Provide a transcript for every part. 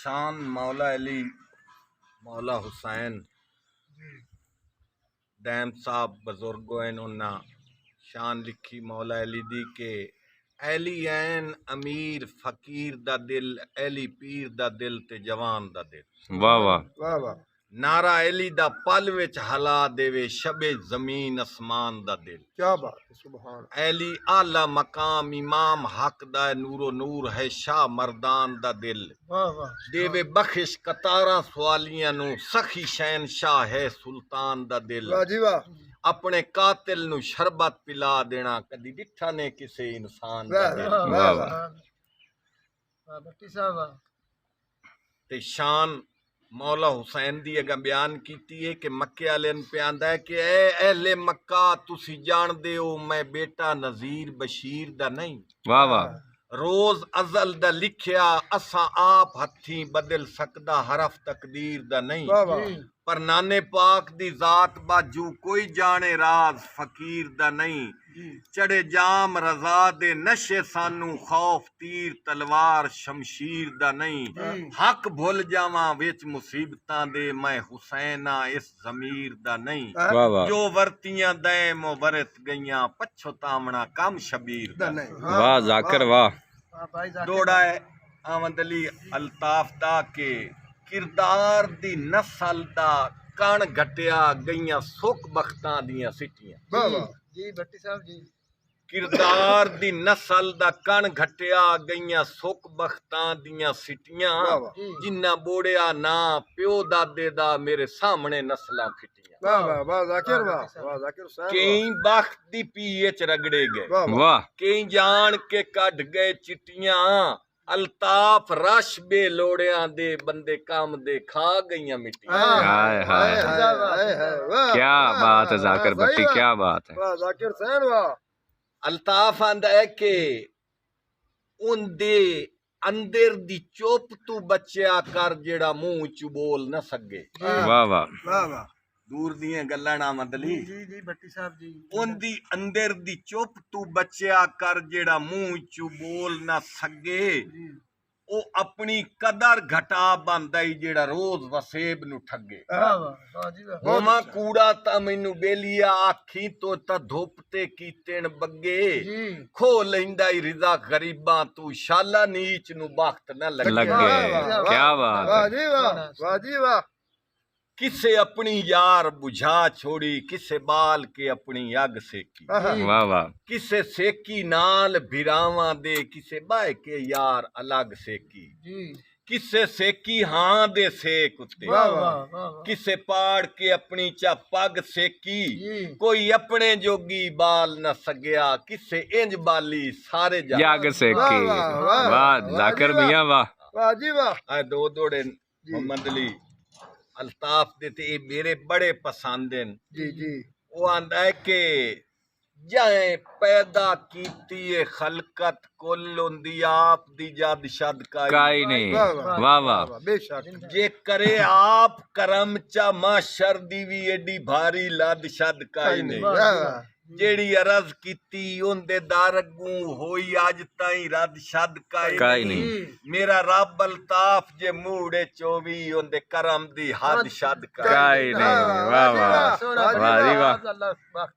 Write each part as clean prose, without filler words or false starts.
शान मौला अली मौला हुसैन डैम साहब बुजुर्गों उन्ना शान लिखी मौला अली दी के अली ऐन अमीर फकीर दा दिल अली पीर दा दिल ते जवान दा दिल। वाह वाह वाह वाह नारा अली दा पल विच हला देवे शबे जमीन आसमान दा दिल। क्या बात है, सुभान अली आला मकाम इमाम हक दा नूरो नूर है शाह मर्दान दा दिल। वाह वाह देवे बख्शिश कतारा सवालियां नु सखी शहनशाह है सुल्तान दा दिल। वाह जी वाह अपने कातिल नु शरबत पिला देना कदी डिठा ने किसे इंसान दा वाह दिल। वाह वाह वाह भट्टी साहब ते शान मौला हुसैन दी अगर बयान कीती है कि मक्के वाले पे आंदा है कि ए अहले मक्का तुसी जानदे हो मैं बेटा नजीर बशीर दा नहीं। वाह वाह रोज अजल दा लिखिया असा आप हथी बदल सकदा हरफ तकदीर दा नहीं। वाह वाह पर नाने पाक दी जात बाजू कोई जाने राज फकीर दा नहीं। चढ़े जाम रजा दे नशे सानू खौफ तीर तलवार शमशीर दा नहीं। हक भुल जावां विच मुसीबतां दे मैं हुसैना इस जमीर दा नहीं। वाह वाह जो वरतियां दैम वरत गईयां पछतावना कम शबीर दा नहीं। वाह जाकिर वाह दौड़ा है आमद अली अल्ताफ दा के किरदार दी नस्ल दा कण घटिया गईयां सुख बख्तां दियां सिटियां। वाह वाह जी भट्टी साहब जी किरदार दी नस्ल दा कण घटिया गईयां सुख बख्तां दियां सिटियां। जिन्ना बोड़िया ना प्यो दादे दा मेरे सामने नस्लां फिटियां। वाह वाह वाह जाकिर वाह जाकिर हुसैन केई बख्त दी पीए च रगड़े गए वाह वाह केई जान के कढ़ गए चिट्टियां। अल्ताफ रश बे लोड़ियां दे बंदे काम दे खा गईयां मिट्टियां। हाय हाय वाह क्या बात है जाकिर भट्टी क्या बात है। वाह जाकिर हुसैन वाह अल्ताफ आंदा है कि उनदे अंदर दी चुप तू बच्चा कर जेड़ा मुंह च बोल न सके। वाह वाह वाह वाह दूर दियां गल्लां ना मतली जी जी भट्टी साहब जी उनदी अंदर दी चुप तू बच्चा कर जेड़ा मुंह च बोल न सके। ओ अपनी कदर घटा बनदा ही जेड़ा रोज वसेब नु ठगे। वाह वाह जी वाह होमा कूड़ा ता मैनू बेलिया आखी तो ता धुप ते कीतेन बग्गे। जी खो लैंदा ही रिजा गरीबां तू शाला नीच नु बख्त न लग लगे। गए क्या बात वाह है। जी वाह जी वाह किसे अपनी यार बुझा छोड़ी किसे बाल के अपनी अग सेकी। वाह वाह किसे सेकी नाल भिरावां दे किसे बाय के यार अलग सेकी। जी किसे सेकी हां दे सेक उत्ते। वाह वाह वाह किसे पाड़ के अपनी चा पग सेकी। जी कोई अपने जोगी बाल न सगया किसे इंज बाली सारे जाग से की वाह जाकिर मियां वाह वाह जी वाह आए दो दौड़े मोहम्मद अली अल्ताफ दे ते मेरे बड़े पसंद हैं। जी जी वो आंदा है कि जाए पैदा कीती है खलकत कुल उंदी आप दी जद शद काई नहीं वाह वाह बेशक जे करे आप करम चा माशर दी भी एडी भारी लद शद काई नहीं। जेड़ी अरज कीती उनदे दर अगू होई अज ताई रद शद काई नहीं। मेरा रब अल्ताफ जे मूड़े 24 उनदे करम दी हद शद काई नहीं वाह वाह वाह जी वाह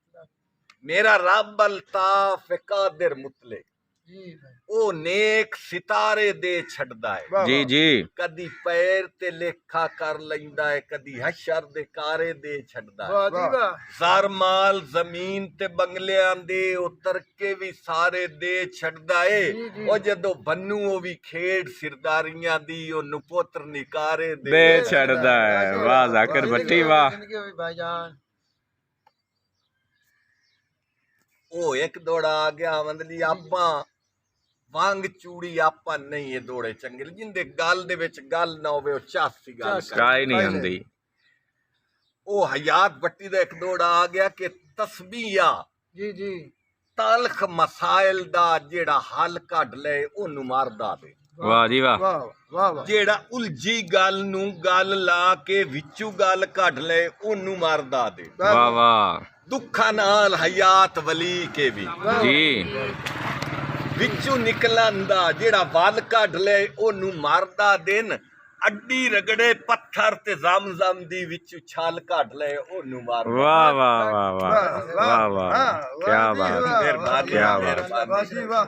मेरा रब अल्ताफ कादिर मुतले जी ओ नेक सितारे दे छड़दा है। जी जी कदी पैर ते लेखा कर लैंदा है कदी हशर दे कारे दे छड़दा है। वाह जी वाह सर माल जमीन ते बंगलियां दे उतर के भी सारे दे छड़दा है। ओ जदों बन्नू ओ भी खेड़ सिरदारियां दी ओ नुपुत्र निकारे दे छड़दा है। वाह जाकिर भट्टी वाह जिंदगी हुई भाईजान ओ एक दौड़ा आ गया मतलब आपां वांग चूड़ी आपां नहीं ये दौड़े चंगे जिंदे गल दे विच गल ना होवे ओ चासी गल करे। काई नहीं हुंदी। ओ हयात भट्टी दा एक दौड़ा आ गया कि तस्बीहा जी जी तलख मसाइल दा जेड़ा हल कढ ले ओनू मारदा दे। वाह जी वाह वाह वाह वाह जेड़ा उलझी गल नू गल ला के विचू गल कढ ले ओनू मारदा दे। वाह वाह दुखा नाल हयात वली के भी जी विचू निकलंदा जेड़ा वल कढ ले ओनू मारदा दिन ਅੱਡੀ ਰਗੜੇ ਪੱਥਰ ਤੇ ਜ਼ਮ ਦੀ ਵਿੱਚ ਛਾਲ ਕੱਢ ਲਏ ਉਹਨੂੰ ਮਾਰ वाह वाह वाह वाह वाह वाह क्या बात ਮਿਹਰਬਾਨੀ क्या बात ਮਿਹਰਬਾਨੀ ਵਾਹ ਜੀ ਵਾਹ